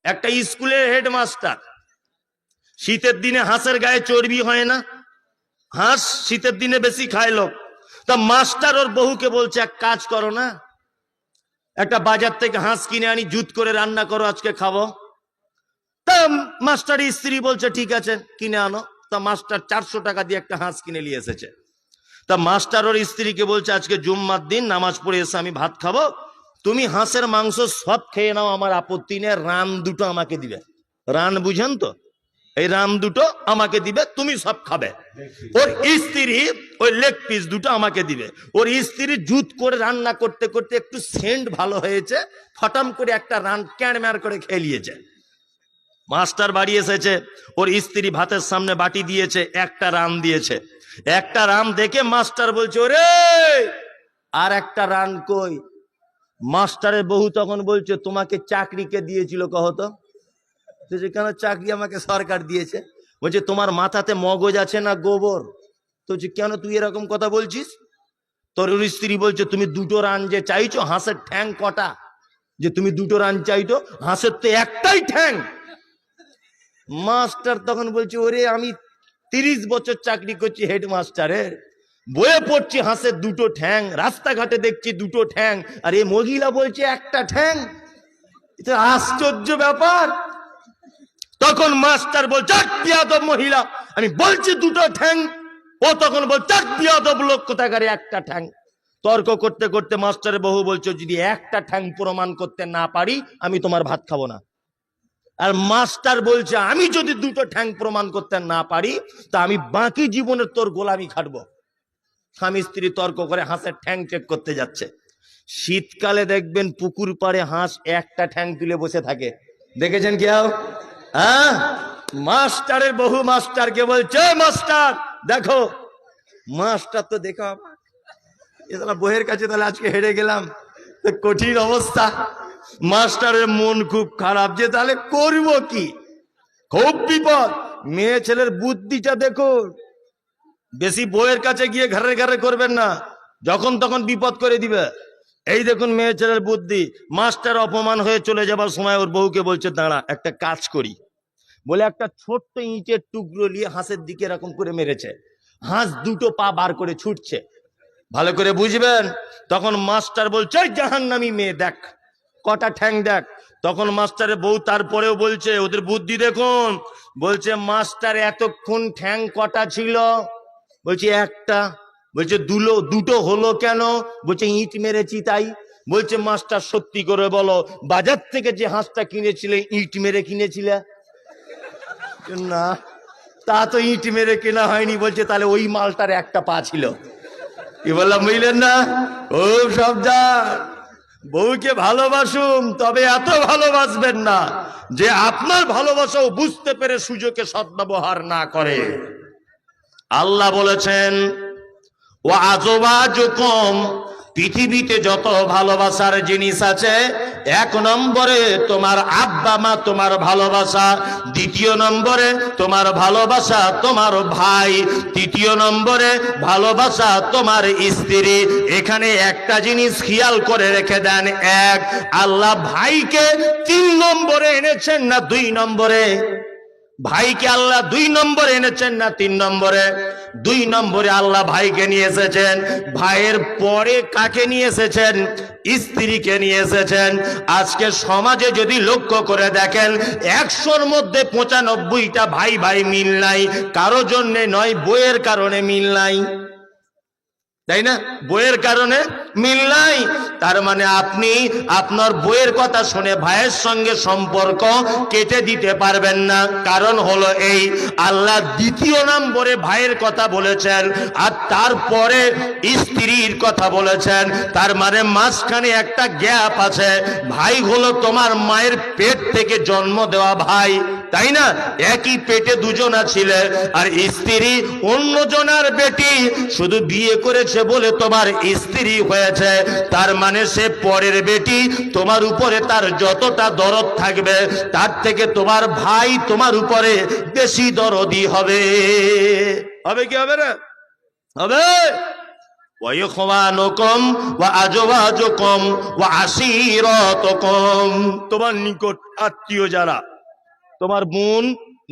একটা স্কুলের হেডমাস্টার, শীতের দিনে হাঁসের গায়ে চর্বি হয় না, হাঁস শীতের দিনে বেশি খায় লোক। তা মাস্টার ওর বহুকে বলছে এক কাজ করো না, একটা বাজার থেকে হাঁস কিনে আনি, জুত করে রান্না করো, আজকে খাবো। তা মাস্টারের স্ত্রী বলছে ঠিক আছে কিনে আনো। তা মাস্টার 400 টাকা দিয়ে একটা হাঁস কিনে নিয়ে এসেছে। তা মাস্টার ওর স্ত্রীকে বলছে আজকে জুম্মার দিন, নামাজ পড়ে এসে আমি ভাত খাবো, তুমি হাঁসের মাংস সব খেয়ে নাও, আমার আপত্তি নেই, রান দুটো আমাকে দিবে। রান বুঝেন তো, এই রান দুটো আমাকে দিবে, তুমি সব খাবে। ওর স্ত্রী ওই লেগ পিস দুটো আমাকে দিবে। ওর স্ত্রী জুত করে রান্না করতে করতে একটু সেন্ট ভালো হয়েছে, ফটাম করে একটা রান ক্যাড়ম্যার করে খেয়ে নিয়েছে। মাস্টার বাড়ি এসেছে, ওর স্ত্রী ভাতের সামনে বাটি দিয়েছে, একটা রান দিয়েছে। একটা রান দেখে মাস্টার বলছে ওরে আর একটা রান কই? মাস্টারের বউ তখন বলছে তোমাকে চাকরি কে দিয়েছিল কহতো? কেন চাকরি আমাকে সরকার দিয়েছে। বলছে তোমার মাথাতে মগজ আছে না গোবর? তো কেন তুই এরকম কথা বলছিস? তোর স্ত্রী বলছে তুমি দুটো রান যে চাইছো, হাঁসের ঠ্যাং কটা যে তুমি দুটো রান চাইছো? হাঁসের তো একটাই ঠ্যাং। মাস্টার তখন বলছে ওরে আমি 30 বছর চাকরি করছি হেডমাস্টারের, বইয়ে পড়ছি হাঁসের দুটো ঠ্যাং, রাস্তাঘাটে দেখছি দুটো ঠ্যাং, আর এই মহিলা বলছে একটা ঠ্যাং। এটা আশ্চর্য ব্যাপার। তখন মাস্টার বলছে বিয়াদব মহিলা, আমি বলছি দুটো ঠ্যাং। ও তখন বলছে বিয়াদব লোক, কোথাকারে একটা ঠ্যাং। তর্ক করতে করতে মাস্টারের বহু বলছে যদি একটা ঠ্যাং প্রমাণ করতে না পারি আমি তোমার ভাত খাবো না। আর মাস্টার বলছে আমি যদি দুটো ঠ্যাং প্রমাণ করতে না পারি তা আমি বাকি জীবনের তোর গোলামি খাটবো। স্বামী স্ত্রী তর্ক করে হাঁসের ঠ্যাং চেক করতে যাচ্ছে। শীতকালে দেখবেন পুকুর পাড়ে হাঁস একটা ঠ্যাং তুলে বসে থাকে, দেখেছেন কেউ? হ্যাঁ, মাস্টারের বহু মাস্টারকে বলছে মাস্টার দেখো। মাস্টার তো দেখো বইয়ের কাছে, তাহলে আজকে হেরে গেলাম, কঠিন অবস্থা। মাস্টারের মন খুব খারাপ, যে তাহলে করব কি, খুব বিপদ। মেয়ে ছেলের বুদ্ধিটা দেখো, বেশি বইয়ের কাছে গিয়ে ঘরে ঘরে করবেন না, যখন তখন বিপদ করে দিবে। এই দেখুন মেয়ে ছেলের বুদ্ধি। মাস্টার অপমান হয়ে চলে যাবার সময় ওর বউকে বলছে দাঁড়া একটা কাজ করি, বলে একটা ছোট্ট ইটের টুকরো নিয়ে হাঁসের দিকে এরকম করে মেরেছে। হাঁস দুটো পা বার করে ছুটছে, ভালো করে বুঝবেন। তখন মাস্টার বলছে জাহান্নামী মেয়ে দেখ কটা ঠ্যাং দেখ। তখন মাস্টারের বউ তারপরেও বলছে, ওদের বুদ্ধি দেখুন, বলছে মাস্টার এতক্ষণ ঠ্যাং কটা ছিল? বলছে একটা। বলছে দুটো হলো কেন? বলছে ইট মেরেছি তাই। বলছে মাস্টার সত্যি করে বলো, বাজার থেকে যে হাঁসটা কিনেছিলে ইট মেরে কিনেছিলে? না, তা তো ইট মেরে কেনা হয়নি। বলছে তাহলে ওই মালটার একটা পা ছিল। কি বললাম বুঝলেন না? ও সাবধান, বউকে ভালোবাসুন, তবে এত ভালোবাসবেন না যে আপনার ভালোবাসাও বুঝতে পেরে সুযোগে সদ্ব্যবহার না করে। আল্লাহ বলেছেন ও আজওয়াজুকুম, পৃথিবীতে যত ভালোবাসার জিনিস আছে, 1 নম্বরে তোমার আব্বা মা তোমার ভালোবাসা, 2 নম্বরে তোমার ভালোবাসা তোমার ভাই, 3 নম্বরে ভালোবাসা তোমার স্ত্রী। এখানে একটা জিনিস খেয়াল করে রেখে দেন, আল্লাহ ভাইকে 3 নম্বরে এনেছেন না 2 নম্বরে? ভাইকে আল্লাহ 2 নম্বরে এনেছেন না 3 নম্বরে? 2 নম্বরে আল্লাহ ভাইকে নিয়ে এসেছেন। ভাইয়ের পরে কাকে নিয়ে এসেছেন? স্ত্রীকে নিয়ে এসেছেন। আজকে সমাজে যদি লক্ষ্য করে দেখেন, 100-র মধ্যে 95টা ভাই ভাই মিল নাই। কারো জন্যে নয়, বইয়ের কারণে মিল নাই, তাই না? বইয়ের কারণে মিল নাই। তার মানে আপনি আপনার বইয়ের কথা শুনে ভাইয়ের সঙ্গে সম্পর্ক কেটে দিতে পারবেন না। কারণ হলো এই, আল্লাহ 2 নম্বরে ভাইয়ের কথা বলেছেন আর তারপরে স্ত্রীর কথা বলেছেন। তার মানে মাঝখানে একটা গ্যাপ আছে। ভাই হলো তোমার মায়ের পেট থেকে জন্ম দেওয়া ভাই, তাই না? একই পেটে দুজনা ছিলে। আর স্ত্রী অন্যজনার বেটি, শুধু বিয়ে করেছে বলে তোমার স্ত্রী হয়েছে, তার মানে সে পরের বেটি। তোমার উপরে তার যতটা দরদ থাকবে, তার থেকে তোমার ভাই তোমার উপরে বেশি দরদি হবে। হবে কি হবে না? হবে। ওয়া ইখওয়ানুকুম ওয়া আজওয়াজুকুম ওয়া আশীরাতুকুম, তোমার নিকট আত্মীয় যারা, তোমার বোন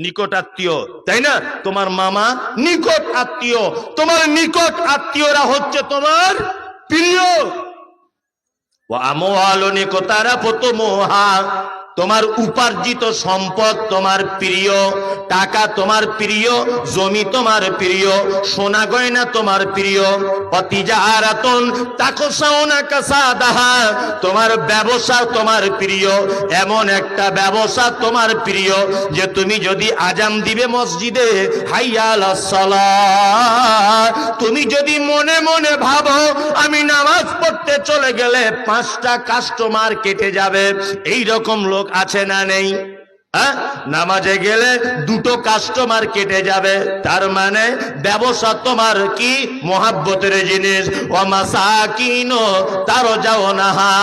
নিকট আত্মীয়, তাই না? তোমার মামা নিকট আত্মীয়, তোমার নিকট আত্মীয়রা হচ্ছে তোমার প্রিয়। ওয়া আমওয়ালুন ইকতারাফতুমুহা, তোমার উপার্জিত সম্পদ তোমার প্রিয়, টাকা তোমার প্রিয়, জমি তোমার প্রিয়, সোনা গয়না তোমার প্রিয়। অতিজারাতুন তাকশাউনা কাসাদাহা, তোমার ব্যবসা তোমার প্রিয়, এমন একটা ব্যবসা তোমার প্রিয় যে তুমি যদি আজান দিবে মসজিদে হাইয়া আলাস সালাহ, তুমি যদি মনে মনে ভাবো আমি নামাজ পড়তে চলে গেলে 5টা কাস্টমার কেটে যাবে, এই রকম লোক আছে না নেই? নামাজে গেলে 2টো কাস্টমার কেটে যাবে, তার মানে ব্যবসা তোমার কি মোহাব্বতের জিনিস। ওয়া মাসাকিনো তারজাউনাহা,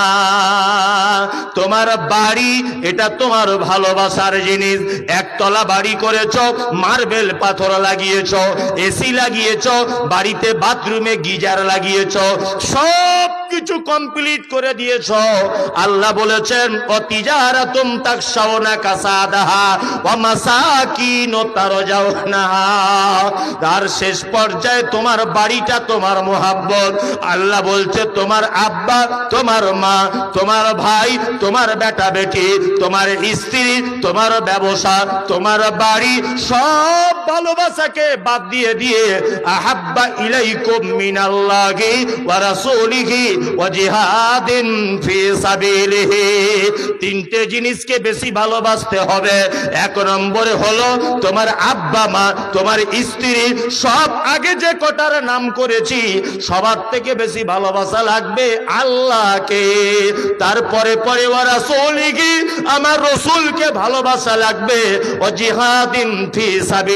তোমার বাড়ি এটা তোমার ভালোবাসার জিনিস। একতলা বাড়ি করেছো, মার্বেল পাথর লাগিয়েছো, এসি লাগিয়েছো, বাড়িতে বাথরুমে গিজার লাগিয়েছো, সব কিছু কমপ্লিট করে দিয়েছো। আল্লাহ বলেছেন অতিজারাতুম তাকশাউনা কাসাদাহা ওয়া মাসাকিনু তারজাউনাহা, তার শেষ পর্যায়ে তোমার বাড়িটা তোমার মোহাব্বত। আল্লাহ বলছে তোমার আব্বা, তোমার মা, তোমার ভাই, তোমার বেটা বেটি, তোমার স্ত্রী, তোমার ব্যবসা, তোমার বাড়ি, সব ভালোবাসাকে বাদ দিয়ে দিয়ে আহাব্বা ইলাইকুম মিনাল্লাহি ওয়া রাসূলিহি ওয়া জিহাদিন ফি সাবিলিহি, 3টে জিনিসকে বেশি ভালোবাসতে হবে। 1 নম্বরে হলো তোমার আব্বা মা, তোমার স্ত্রী, সব আগে যে কটার নাম করেছি সবার থেকে বেশি ভালোবাসা লাগবে আল্লাহকে। তারপরে পরে ওয়া রাসূলিহি, আমার রাসূলকে ভালোবাসা লাগবে। ও জিহাদিন ফি সাবিলিহি,